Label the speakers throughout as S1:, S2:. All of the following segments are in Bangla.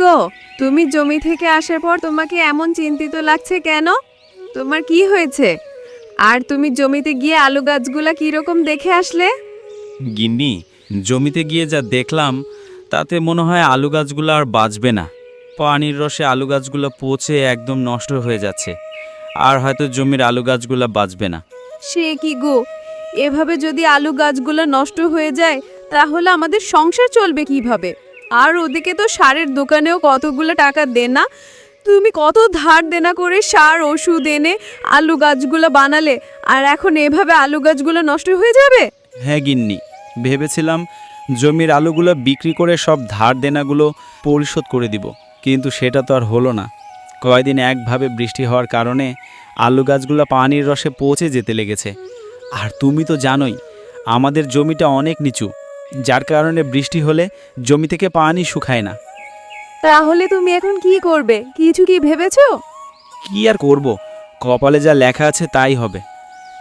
S1: গো, তুমি জমি থেকে আসার পর তোমাকে এমন চিন্তিত লাগছে কেন? তোমার কি হয়েছে? আর তুমি জমিতে গিয়ে আলু গাছগুলা কিরকম দেখে আসলে?
S2: গিন্নি, জমিতে গিয়ে যা দেখলাম তাতে মনে হয় আলু গাছগুলো আর বাঁচবে না। পানির রসে আলু গাছগুলো পচে একদম নষ্ট হয়ে যাচ্ছে, আর হয়তো জমির আলু গাছগুলো বাঁচবে না।
S1: সে কি গো, এভাবে যদি আলু গাছগুলো নষ্ট হয়ে যায় তাহলে আমাদের সংসার চলবে কিভাবে? আর ওদিকে তো সারের দোকানেও কতগুলো টাকা দেন না। তুমি কত ধার দেনা করে সার ওষুধ এনে আলু গাছগুলো বানালে, আর এখন এভাবে আলু গাছগুলো নষ্ট হয়ে যাবে?
S2: হ্যাঁ গিন্নি, ভেবেছিলাম জমির আলুগুলো বিক্রি করে সব ধার দেনাগুলো পরিশোধ করে দিব, কিন্তু সেটা তো আর হলো না। কয়দিন একভাবে বৃষ্টি হওয়ার কারণে আলু গাছগুলো পানির রসে পচে যেতে লেগেছে। আর তুমি তো জানোই আমাদের জমিটা অনেক নিচু, যার কারণে বৃষ্টি হলে জমি থেকে পানি শুকায় না।
S1: তাহলে তুমি এখন কি করবে? কিছু কি ভেবেছো?
S2: কি আর করব, কপালে যা লেখা আছে তাই হবে।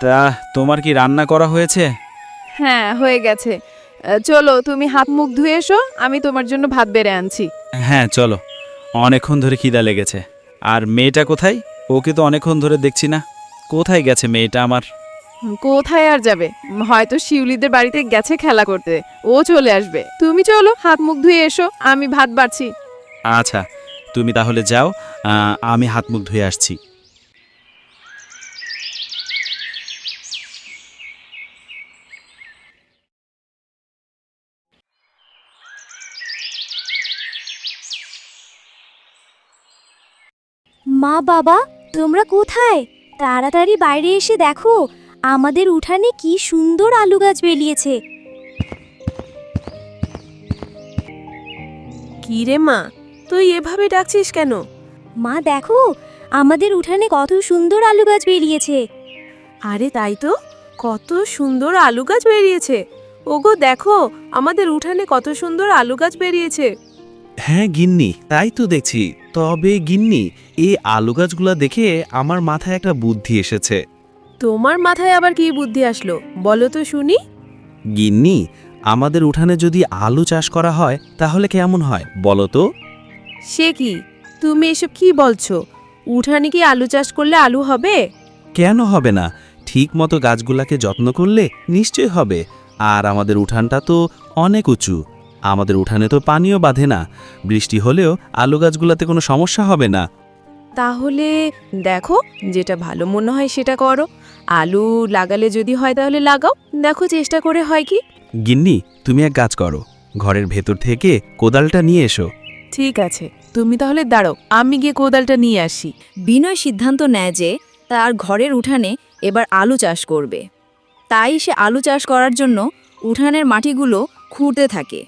S2: তা তোমার কি রান্না করা হয়েছে?
S1: হ্যাঁ, হয়ে গেছে। চলো তুমি হাত মুখ ধুয়ে এসো, আমি তোমার জন্য ভাত বেড়ে আনছি।
S2: হ্যাঁ চলো, অনেকক্ষণ ধরে খিদা লেগেছে। আর মেয়েটা কোথায়? ওকে তো অনেকক্ষণ ধরে দেখছি না। কোথায় গেছে মেয়েটা আমার?
S1: কোথায় আর যাবে, হয়তো শিউলিদের বাড়িতে গেছে খেলা করতে। ও চলে আসবে। তুমি চলো হাত মুখ ধুয়ে এসো, আমি ভাত বাড়ছি।
S2: আচ্ছা, তুমি তাহলে যাও, আমি হাত মুখ ধুয়ে আসছি।
S3: মা বাবা, তোমরা কোথায়? তাড়াতাড়ি বাইরে এসে দেখো, আমাদের উঠানে কি সুন্দর আলু গাছ বেরিয়েছে।
S1: কি রে মা, তুই এভাবে ডাকছিস কেন?
S3: মা দেখো, আমাদের উঠানে কত সুন্দর আলু গাছ বেরিয়েছে।
S1: আরে তাই তো, কত সুন্দর আলু গাছ বেরিয়েছে। ওগো দেখো, আমাদের উঠানে কত সুন্দর আলু গাছ বেরিয়েছে।
S4: হ্যাঁ গিন্নি, তাই তো দেখছি। তবে গিন্নি, এই আলু গাছগুলা দেখে আমার মাথায় একটা বুদ্ধি এসেছে।
S1: তোমার মাথায় আবার কি বুদ্ধি আসলো, বলো তো শুনি।
S4: গিন্নি, আমাদের উঠানে যদি আলু চাষ করা হয় তাহলে কেমন হয় বলো তো?
S1: সে কি, তুমি এসব কি বলছো? উঠানে কি আলু চাষ করলে আলু হবে?
S4: কেন হবে না? ঠিক মতো গাছগুলাকে যত্ন করলে নিশ্চয় হবে। আর আমাদের উঠানটা তো অনেক উঁচু, আমাদের উঠানে তো পানিও বাঁধে না। বৃষ্টি হলেও আলু গাছগুলাতে কোনো সমস্যা হবে না।
S1: তাহলে দেখো, যেটা ভালো মনে হয় সেটা করো। আলু লাগালে যদি হয় তাহলে লাগাও, দেখো চেষ্টা করে হয় কি।
S4: গিন্নি, তুমি এক কাজ করো, ঘরের ভেতর থেকে কোদালটা নিয়ে এসো।
S1: ঠিক আছে, তুমি তাহলে দাঁড়াও, আমি গিয়ে কোদালটা নিয়ে আসি।
S5: বিনয় সিদ্ধান্ত নেয় যে তার ঘরের উঠানে এবার আলু চাষ করবে। তাই সে আলু চাষ করার জন্য উঠানের মাটিগুলো খুঁড়তে থাকে।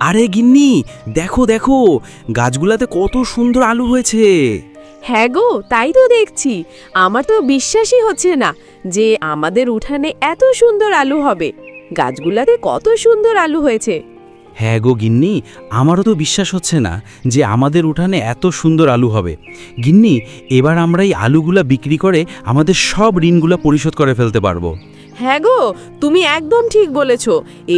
S4: আরে গিন্নি, দেখো দেখো, গাছগুলাতে কত সুন্দর আলু হয়েছে।
S1: হ্যাঁ গো, তাই তো দেখছি। আমার তো বিশ্বাসই হচ্ছে না যে আমাদের উঠানে এত সুন্দর আলু হবে। গাছগুলাতে কত সুন্দর আলু হয়েছে।
S4: হ্যাঁ গো গিন্নি, আমারও তো বিশ্বাস হচ্ছে না যে আমাদের উঠানে এত সুন্দর আলু হবে। গিন্নি, এবার আমরা এই আলুগুলা বিক্রি করে আমাদের সব ঋণগুলা পরিশোধ করে ফেলতে পারবো।
S1: হ্যাঁ গো, তুমি একদম ঠিক বলেছ।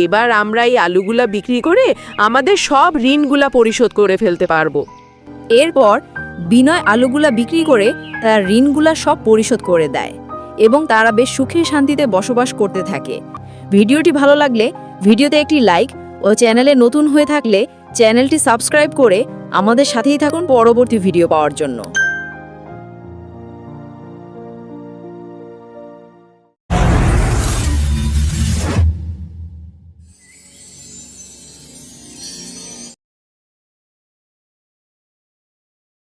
S1: এবার আমরা এই আলুগুলা বিক্রি করে আমাদের সব ঋণগুলা পরিশোধ করে ফেলতে পারবো।
S5: এরপর বিনয় আলুগুলা বিক্রি করে তার ঋণগুলা সব পরিশোধ করে দেয় এবং তারা বেশ সুখে শান্তিতে বসবাস করতে থাকে। ভিডিওটি ভালো লাগলে ভিডিওতে একটি লাইক ও চ্যানেলে নতুন হয়ে থাকলে চ্যানেলটি সাবস্ক্রাইব করে আমাদের সাথেই থাকুন পরবর্তী ভিডিও পাওয়ার জন্য।